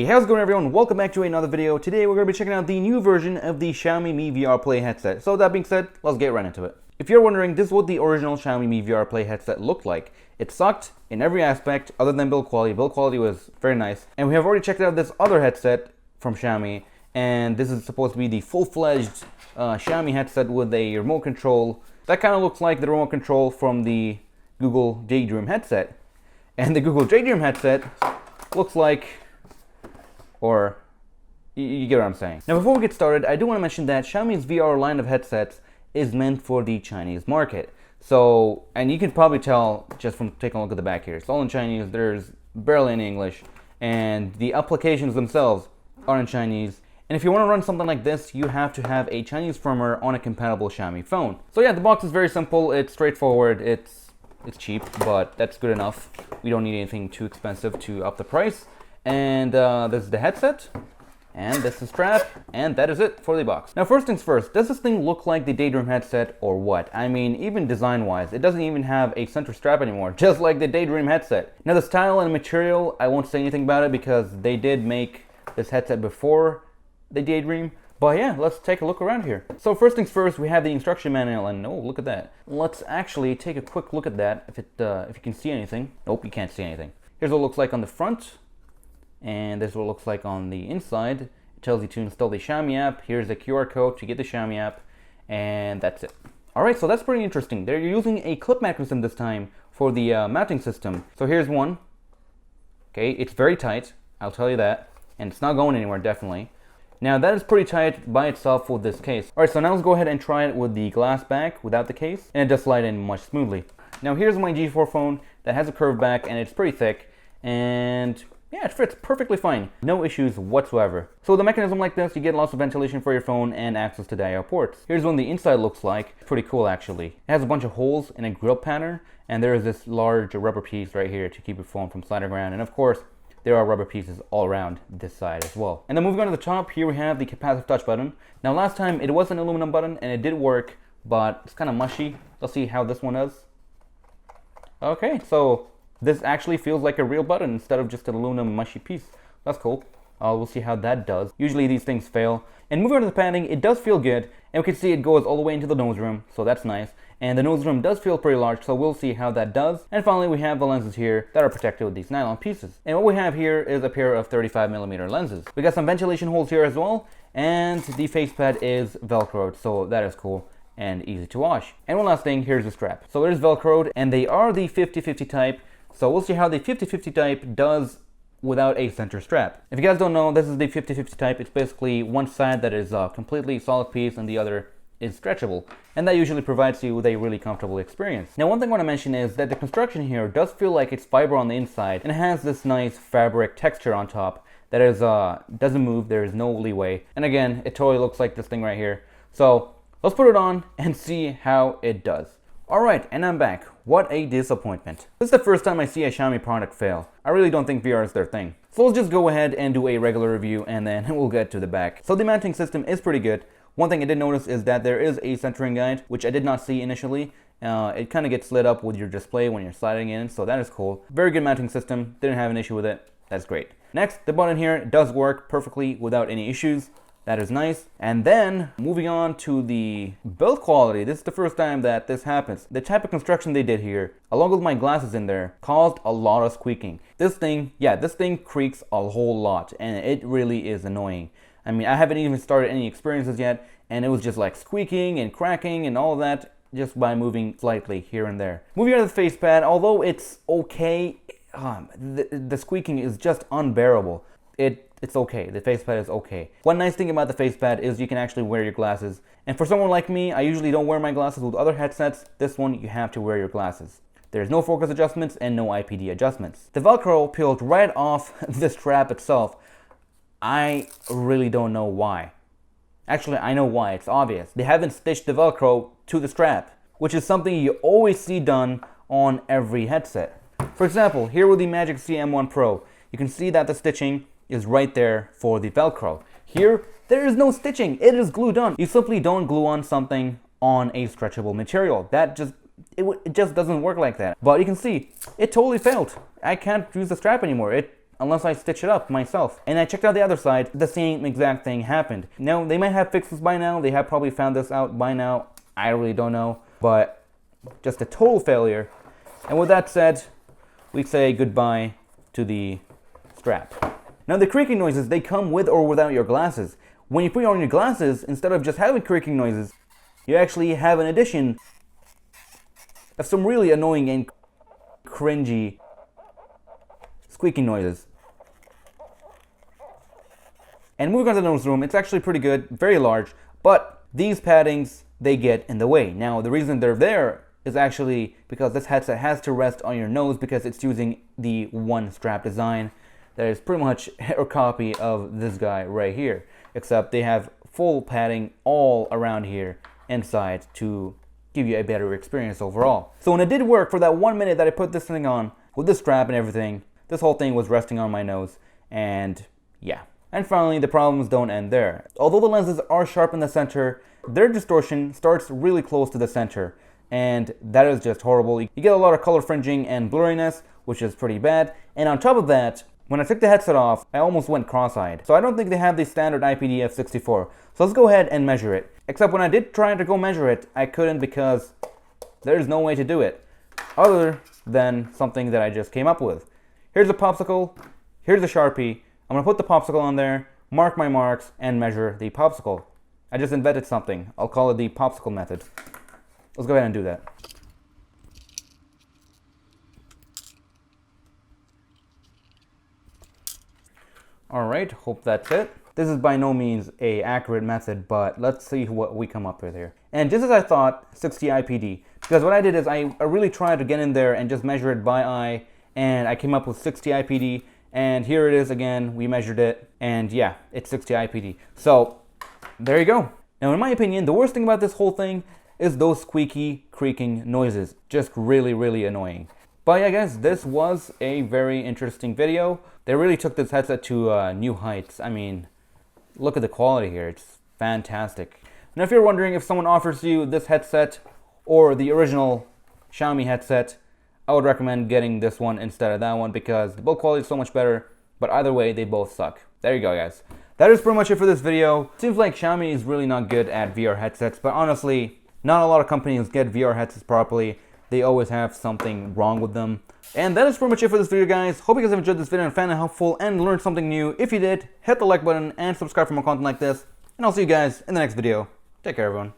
Hey, how's it going everyone? Welcome back to another video. Today we're going to be checking out the new version of the Xiaomi Mi VR Play headset. So that being said, let's get right into it. If you're wondering, this is what the original Xiaomi Mi VR Play headset looked like. It sucked in every aspect other than build quality. Build quality was very nice. And we have already checked out this other headset from Xiaomi. And this is supposed to be the full-fledged Xiaomi headset with a remote control. That kind of looks like the remote control from the Google Daydream headset. And the Google Daydream headset looks like... or you get what I'm saying. Now before we get started, I do want to mention that Xiaomi's VR line of headsets is meant for the Chinese market. So, and you can probably tell just from taking a look at the back here. It's all in Chinese, there's barely any English, and the applications themselves are in Chinese. And if you want to run something like this, you have to have a Chinese firmware on a compatible Xiaomi phone. So yeah, the box is very simple, it's straightforward, it's cheap, but that's good enough. We don't need anything too expensive to up the price. And this is the headset, and this is the strap, and that is it for the box. Now first things first, does this thing look like the Daydream headset or what? I mean, even design-wise, it doesn't even have a center strap anymore, just like the Daydream headset. Now the style and material, I won't say anything about it because they did make this headset before the Daydream. But yeah, let's take a look around here. So first things first, we have the instruction manual, and oh, look at that. Let's actually take a quick look at that, if you can see anything. Nope, you can't see anything. Here's what it looks like on the front. And this is what it looks like on the inside. It tells you to install the Xiaomi app. Here's the QR code to get the Xiaomi app, and that's it. Alright, so that's pretty interesting. They're using a clip mechanism this time for the mounting system. So here's one. Okay, it's very tight, I'll tell you that. And it's not going anywhere, definitely. Now that is pretty tight by itself with this case. Alright, so now let's go ahead and try it with the glass back without the case. And it does slide in much smoothly. Now here's my G4 phone that has a curved back and it's pretty thick. And... yeah, it fits perfectly fine. No issues whatsoever. So with a mechanism like this, you get lots of ventilation for your phone and access to the I/O ports. Here's what the inside looks like. Pretty cool, actually. It has a bunch of holes in a grill pattern, and there is this large rubber piece right here to keep your phone from sliding around. And of course, there are rubber pieces all around this side as well. And then moving on to the top, here we have the capacitive touch button. Now last time, it was an aluminum button, and it did work, but it's kind of mushy. Let's see how this one does. Okay, so... this actually feels like a real button instead of just an aluminum mushy piece. That's cool. We'll see how that does. Usually these things fail. And moving on to the padding, it does feel good. And we can see it goes all the way into the nose room, so that's nice. And the nose room does feel pretty large, so we'll see how that does. And finally, we have the lenses here that are protected with these nylon pieces. And what we have here is a pair of 35mm lenses. We got some ventilation holes here as well. And the facepad is Velcroed, so that is cool and easy to wash. And one last thing, here's the strap. So it is Velcroed, and they are the 50-50 type. So we'll see how the 50-50 type does without a center strap. If you guys don't know, this is the 50-50 type. It's basically one side that is a completely solid piece and the other is stretchable. And that usually provides you with a really comfortable experience. Now one thing I want to mention is that the construction here does feel like it's fiber on the inside and it has this nice fabric texture on top that is doesn't move, there is no leeway. And again, it totally looks like this thing right here. So let's put it on and see how it does. Alright, and I'm back. What a disappointment. This is the first time I see a Xiaomi product fail. I really don't think VR is their thing. So let's just go ahead and do a regular review and then we'll get to the back. So the mounting system is pretty good. One thing I did notice is that there is a centering guide, which I did not see initially. It kind of gets lit up with your display when you're sliding in, so that is cool. Very good mounting system. Didn't have an issue with it. That's great. Next, the button here does work perfectly without any issues. That is nice. And then moving on to the build quality, this is the first time that this happens. The type of construction they did here, along with my glasses in there, caused a lot of squeaking. This thing creaks a whole lot and it really is annoying. I mean, I haven't even started any experiences yet and it was just like squeaking and cracking and all of that just by moving slightly here and there. Moving on to the facepad, although it's okay, the squeaking is just unbearable. It's okay. The facepad is okay. One nice thing about the facepad is you can actually wear your glasses. And for someone like me, I usually don't wear my glasses with other headsets. This one, you have to wear your glasses. There's no focus adjustments and no IPD adjustments. The Velcro peeled right off the strap itself. I really don't know why. Actually, I know why. It's obvious. They haven't stitched the Velcro to the strap, which is something you always see done on every headset. For example, here with the Magic C M1 Pro, you can see that the stitching is right there for the Velcro. Here, there is no stitching. It is glued on. You simply don't glue on something on a stretchable material. That just it just doesn't work like that. But you can see, it totally failed. I can't use the strap anymore. unless I stitch it up myself. And I checked out the other side, the same exact thing happened. Now, they might have fixed this by now, they have probably found this out by now, I really don't know, but just a total failure. And with that said, we say goodbye to the strap. Now the creaking noises, they come with or without your glasses. When you put on your glasses, instead of just having creaking noises, you actually have an addition of some really annoying and cringy squeaking noises. And moving on to the nose room, it's actually pretty good, very large, but these paddings, they get in the way. Now the reason they're there is actually because this headset has to rest on your nose because it's using the one strap design that is pretty much a copy of this guy right here, except they have full padding all around here inside to give you a better experience overall. So when it did work for that 1 minute that I put this thing on with this strap and everything, this whole thing was resting on my nose, and yeah. And finally, the problems don't end there. Although the lenses are sharp in the center, their distortion starts really close to the center, and that is just horrible. You get a lot of color fringing and blurriness, which is pretty bad. And on top of that, when I took the headset off, I almost went cross-eyed. So I don't think they have the standard IPD f64. So let's go ahead and measure it. Except when I did try to go measure it, I couldn't because there's no way to do it other than something that I just came up with. Here's a popsicle, here's a Sharpie. I'm gonna put the popsicle on there, mark my marks, and measure the popsicle. I just invented something. I'll call it the popsicle method. Let's go ahead and do that. Alright, hope that's it. This is by no means a accurate method, but let's see what we come up with here. And just as I thought, 60 IPD. Because what I did is I really tried to get in there and just measure it by eye, and I came up with 60 IPD, and here it is again, we measured it, and yeah, it's 60 IPD. So, there you go. Now in my opinion, the worst thing about this whole thing is those squeaky, creaking noises. Just really, really annoying. But yeah guys, this was a very interesting video. They really took this headset to new heights. I mean, look at the quality here, it's fantastic. Now if you're wondering if someone offers you this headset or the original Xiaomi headset, I would recommend getting this one instead of that one because the build quality is so much better, but either way, they both suck. There you go guys. That is pretty much it for this video. Seems like Xiaomi is really not good at VR headsets, but honestly, not a lot of companies get VR headsets properly. They always have something wrong with them. And that is pretty much it for this video guys. Hope you guys have enjoyed this video and found it helpful and learned something new. If you did, hit the like button and subscribe for more content like this. And I'll see you guys in the next video. Take care everyone.